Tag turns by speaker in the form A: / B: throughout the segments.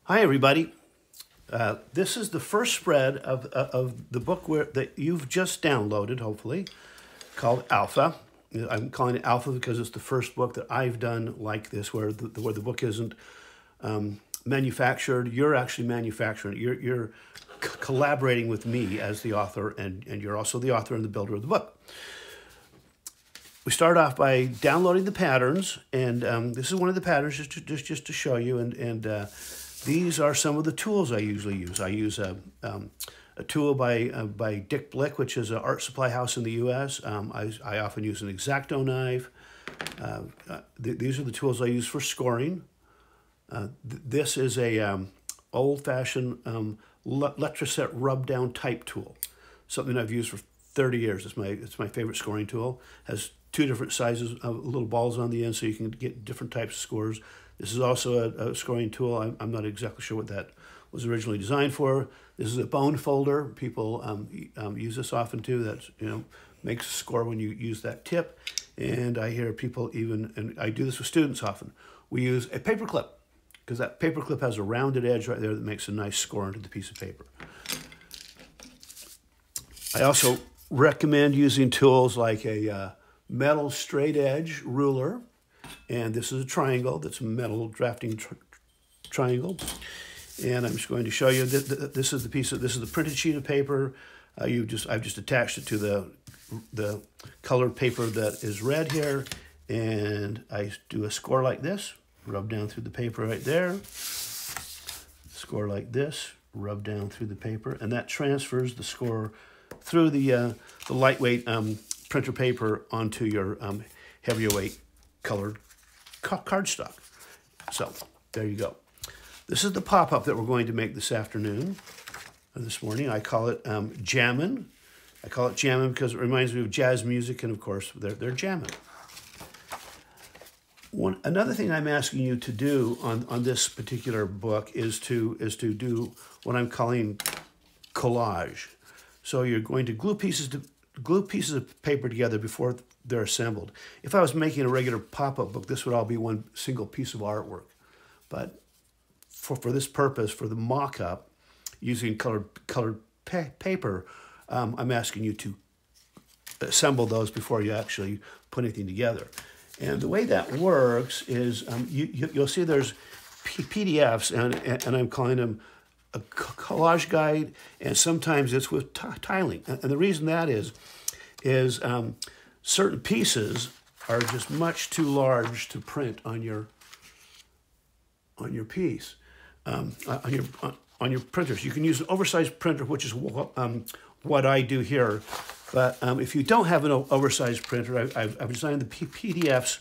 A: Hi, everybody. This is the first spread of the book that you've just downloaded, hopefully, called Alpha. I'm calling it Alpha because it's the first book that I've done like this, where the book isn't manufactured. You're actually manufacturing it. You're collaborating with me as the author, and you're also the author and the builder of the book. We start off by downloading the patterns, and this is one of the patterns just to show you, and these are some of the tools I usually use. I use a tool by Dick Blick, which is an art supply house in the U.S. I often use an X-Acto knife. These are the tools I use for scoring. This is a old-fashioned Letraset rub-down type tool, something I've used for 30 years. It's my favorite scoring tool. Has two different sizes of little balls on the end, so you can get different types of scores. This is also a scoring tool. I'm not exactly sure what that was originally designed for. This is a bone folder. People use this often too. That makes a score when you use that tip. And I hear people and I do this with students often. We use a paper clip because that paper clip has a rounded edge right there that makes a nice score onto the piece of paper. I also recommend using tools like a metal straight edge ruler. And this is a triangle. That's a metal drafting triangle. And I'm just going to show you that this is the printed sheet of paper. I've just attached it to the colored paper that is red here. And I do a score like this, rub down through the paper right there. Score like this, rub down through the paper. And that transfers the score through the lightweight printer paper onto your heavier weight colored cardstock. So there you go. This is the pop-up that we're going to make this afternoon, this morning. I call it Jammin. I call it Jammin because it reminds me of jazz music, and of course they're jamming. Another thing I'm asking you to do on this particular book is to do what I'm calling collage. So you're going to glue pieces of paper together before they're assembled. If I was making a regular pop-up book, this would all be one single piece of artwork. But for this purpose, for the mock-up, using colored paper, I'm asking you to assemble those before you actually put anything together. And the way that works is you'll see there's PDFs, and I'm calling them a collage guide, and sometimes it's with tiling. And the reason that is certain pieces are just much too large to print on your piece, on your printers. You can use an oversized printer, which is what I do here. But if you don't have an oversized printer, I've designed the PDFs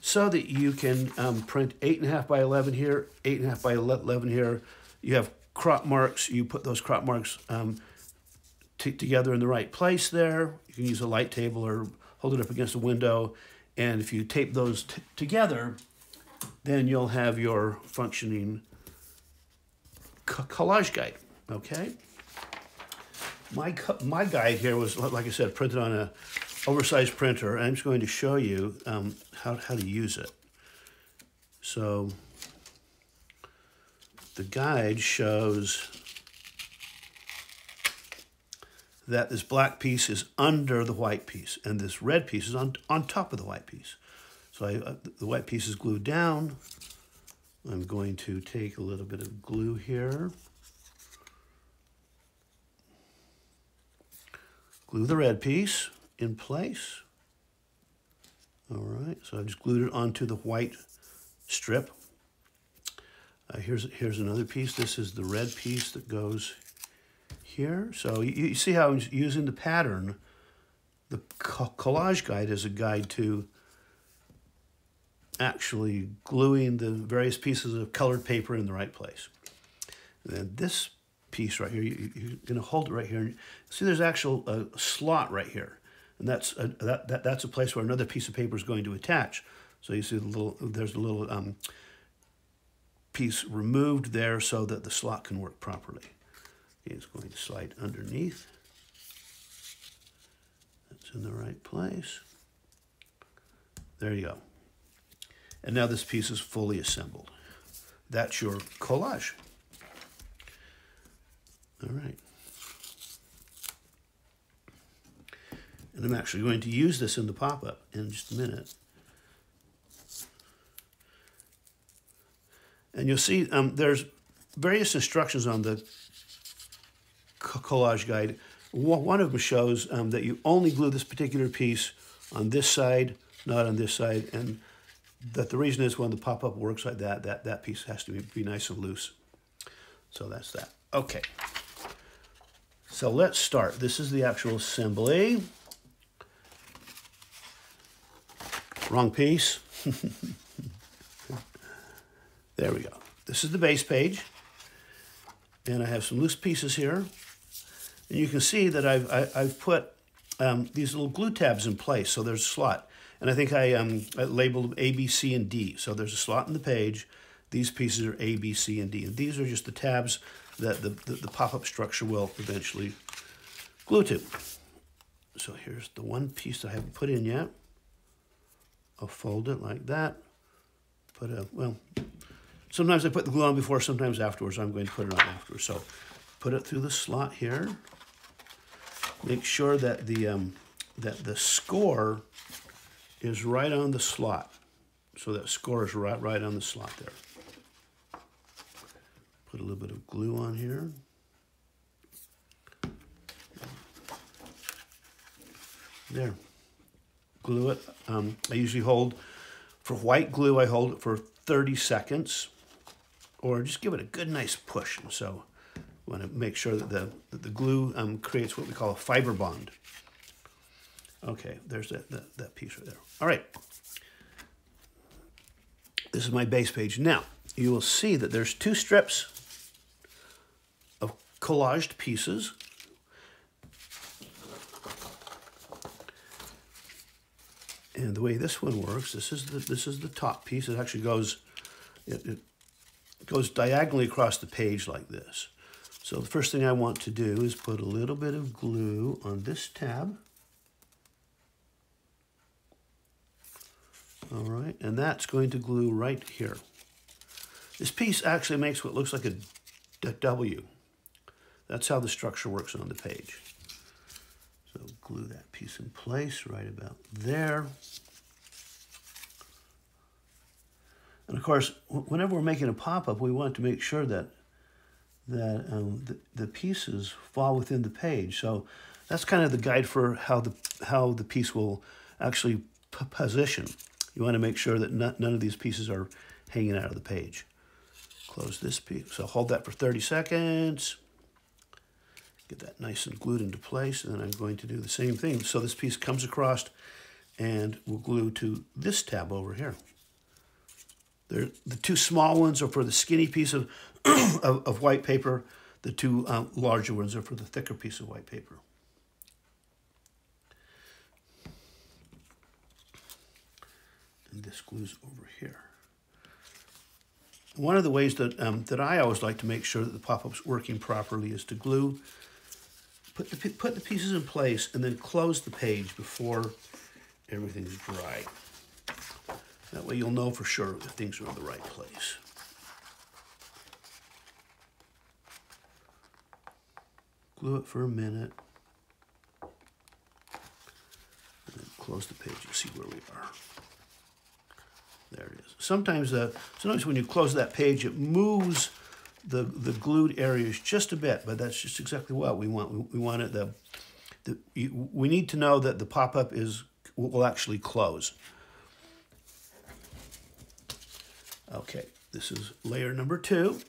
A: so that you can print 8.5 by 11 here, 8.5 by 11 here. You have crop marks. You put those crop marks together in the right place there. You can use a light table or hold it up against a window. And if you tape those together, then you'll have your functioning collage guide, okay? My guide here was, like I said, printed on an oversized printer. And I'm just going to show you how to use it. So the guide shows that this black piece is under the white piece, and this red piece is on top of the white piece. So the white piece is glued down. I'm going to take a little bit of glue here. Glue the red piece in place. All right, so I've just glued it onto the white strip. Here's another piece. This is the red piece that goes here. So you see how I'm using the pattern, the collage guide, as a guide to actually gluing the various pieces of colored paper in the right place. And then this piece right here, you're going to hold it right here. See, there's actual slot right here, and that's a place where another piece of paper is going to attach. So you see there's a little piece removed there so that the slot can work properly. It's going to slide underneath. That's in the right place. There you go. And now this piece is fully assembled. That's your collage. All right. And I'm actually going to use this in the pop-up in just a minute. And you'll see there's various instructions on the collage guide. One of them shows that you only glue this particular piece on this side, not on this side, and that the reason is when the pop-up works like that, that piece has to be nice and loose. So that's that. Okay. So let's start. This is the actual assembly. Wrong piece. There we go. This is the base page. And I have some loose pieces here. And you can see that I've put these little glue tabs in place. So there's a slot. And I think I labeled A, B, C, and D. So there's a slot in the page. These pieces are A, B, C, and D. And these are just the tabs that the pop-up structure will eventually glue to. So here's the one piece that I haven't put in yet. I'll fold it like that. Well, sometimes I put the glue on before, sometimes afterwards. I'm going to put it on afterwards. So put it through the slot here. Make sure that the score is right on the slot. So that score is right on the slot there. Put a little bit of glue on here. There. Glue it. I usually hold, for white glue, I hold it for 30 seconds. Or just give it a good nice push. And so I want to make sure that the glue creates what we call a fiber bond. Okay, there's that piece right there. All right. This is my base page. Now, you will see that there's two strips of collaged pieces. And the way this one works, this is the top piece. It actually goes, it goes diagonally across the page like this. So the first thing I want to do is put a little bit of glue on this tab. All right, and that's going to glue right here. This piece actually makes what looks like a W. That's how the structure works on the page. So glue that piece in place right about there. And of course, whenever we're making a pop-up, we want to make sure that the pieces fall within the page. So that's kind of the guide for how the piece will actually position. You want to make sure that none of these pieces are hanging out of the page. Close this piece. So hold that for 30 seconds. Get that nice and glued into place, and then I'm going to do the same thing. So this piece comes across and we'll glue to this tab over here. The two small ones are for the skinny piece of, of white paper. The two larger ones are for the thicker piece of white paper. And this glues over here. One of the ways that, that I always like to make sure that the pop-up's working properly is to glue, put the pieces in place, and then close the page before everything's dry. That way you'll know for sure that things are in the right place. Glue it for a minute. And then close the page and see where we are. There it is. Sometimes when you close that page, it moves the glued areas just a bit, but that's just exactly what we want. We want it we need to know that the pop-up will actually close. Okay, this is layer number 2.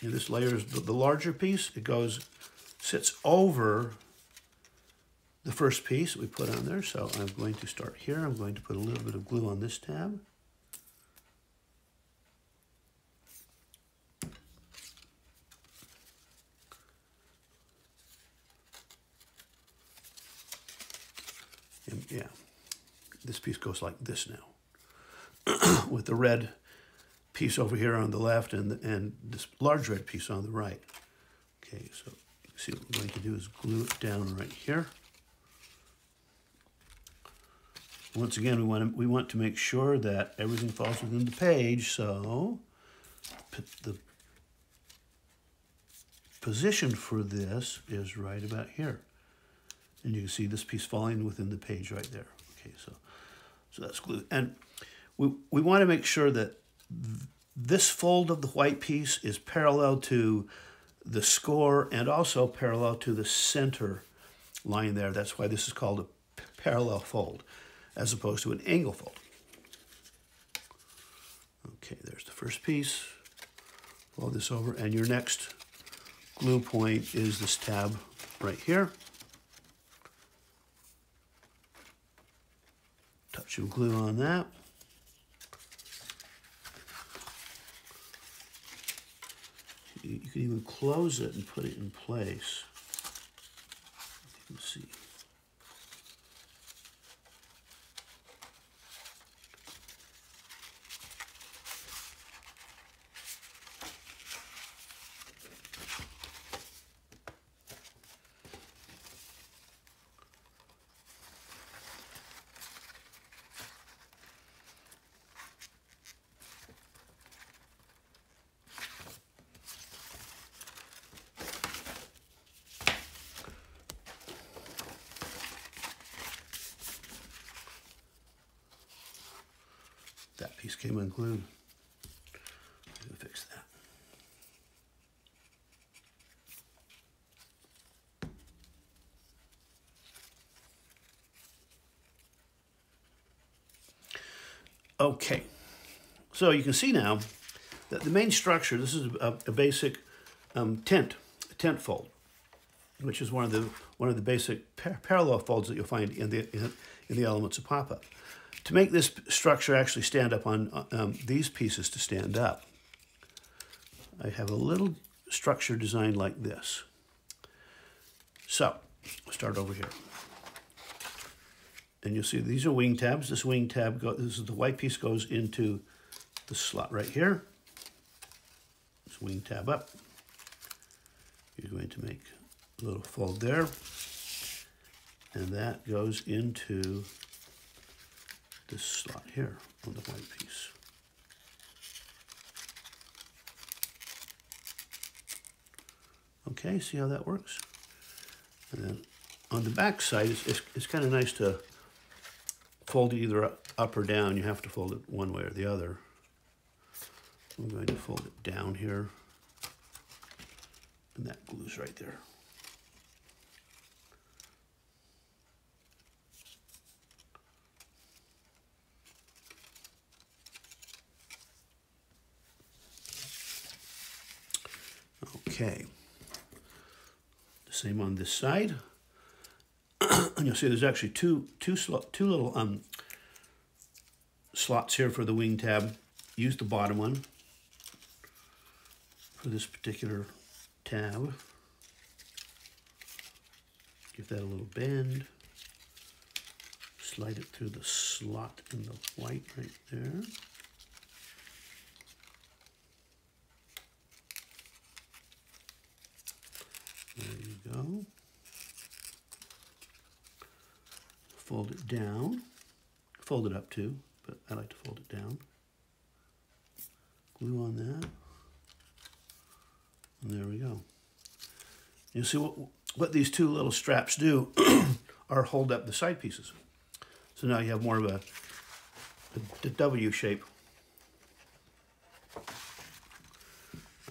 A: And this layer is the larger piece. It sits over the first piece that we put on there. So I'm going to start here. I'm going to put a little bit of glue on this tab. And yeah, this piece goes like this now, with the red piece over here on the left and this large red piece on the right. Okay, so you see what we're going to do is glue it down right here. Once again, we want to make sure that everything falls within the page, so put position for this is right about here. And you can see this piece falling within the page right there. Okay, so that's glued. And we want to make sure that this fold of the white piece is parallel to the score and also parallel to the center line there. That's why this is called a parallel fold as opposed to an angle fold. Okay, there's the first piece. Fold this over, and your next glue point is this tab right here. Touch of glue on that. You can even close it and put it in place. You can see. That piece came unglued. I'm gonna fix that. Okay, so you can see now that the main structure, this is a basic tent fold, which is one of the basic parallel folds that you'll find in the elements of pop-up. To make this structure actually stand up on these pieces to stand up, I have a little structure designed like this. So, I'll start over here. And you'll see these are wing tabs. This wing tab, this is the white piece goes into the slot right here. This wing tab up. You're going to make a little fold there. And that goes into this slot here on the white piece. Okay, see how that works? And then on the back side, it's kind of nice to fold it either up or down. You have to fold it one way or the other. I'm going to fold it down here, and that glues right there. Okay, the same on this side. And you'll see there's actually two little slots here for the wing tab. Use the bottom one for this particular tab. Give that a little bend. Slide it through the slot in the white right there. There you go. Fold it down. Fold it up too, but I like to fold it down. Glue on that. And there we go. You see what these two little straps do are hold up the side pieces. So now you have more of a W shape.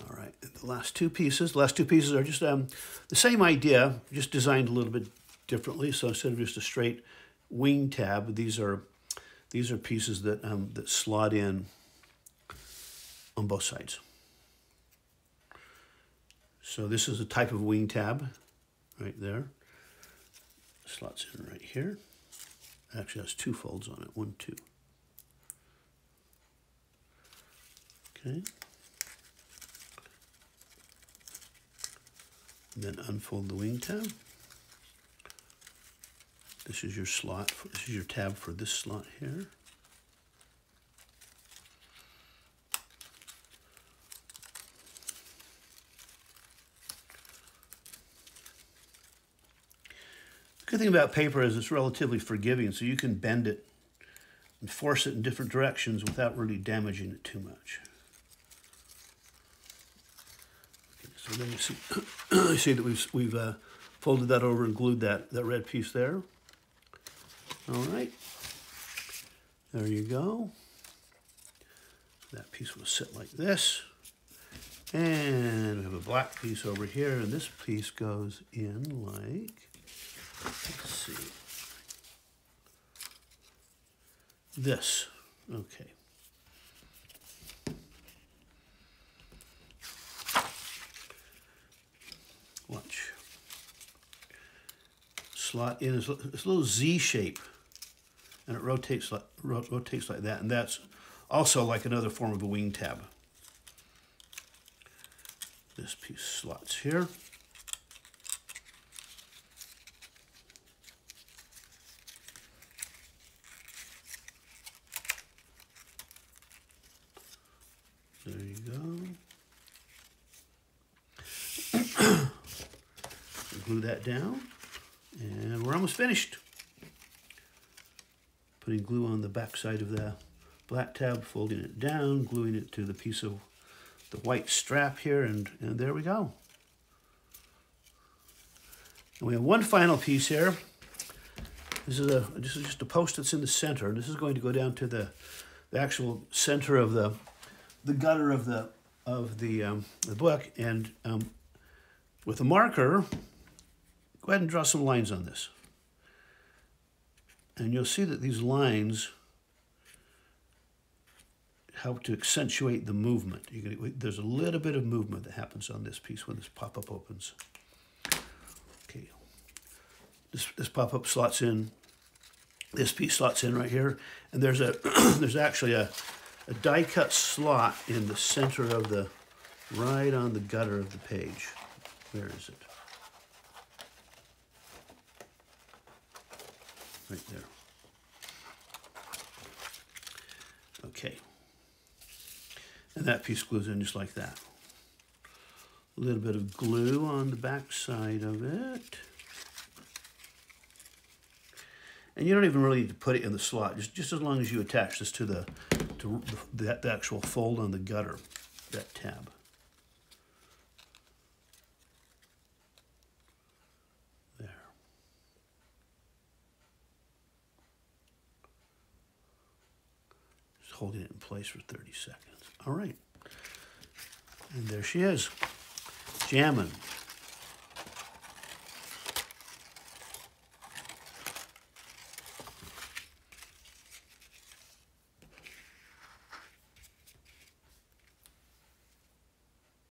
A: All right, the last two pieces are just the same idea, just designed a little bit differently. So instead of just a straight wing tab, these are pieces that that slot in on both sides. So this is a type of wing tab right there. Slots in right here. Actually has two folds on it, 1, 2. Okay. And then unfold the wing tab. This is your slot, this is your tab for this slot here. The good thing about paper is it's relatively forgiving, so you can bend it and force it in different directions without really damaging it too much. Okay, So then you see, you see that we've folded that over and glued that red piece there. All right, there you go. That piece will sit like this. And we have a black piece over here, and this piece goes in like, let's see, this. Okay. Watch. Slot in this little Z shape, and it rotates like that, and that's also like another form of a wing tab. This piece slots here. There you go. Glue that down, and we're almost finished. Putting glue on the back side of the black tab, folding it down, gluing it to the piece of the white strap here, and there we go. And we have one final piece here. This is just a post that's in the center. This is going to go down to the actual center of the gutter of the book, and with a marker, go ahead and draw some lines on this. And you'll see that these lines help to accentuate the movement. There's a little bit of movement that happens on this piece when this pop-up opens. Okay, this pop-up slots in. This piece slots in right here, and there's there's actually a die-cut slot in the center of right on the gutter of the page. Where is it? Right there. Okay. And that piece glues in just like that. A little bit of glue on the back side of it. And you don't even really need to put it in the slot, just as long as you attach this to the actual fold on the gutter, that tab. There. Just holding it in place for 30 seconds. All right. And there she is, Jammin.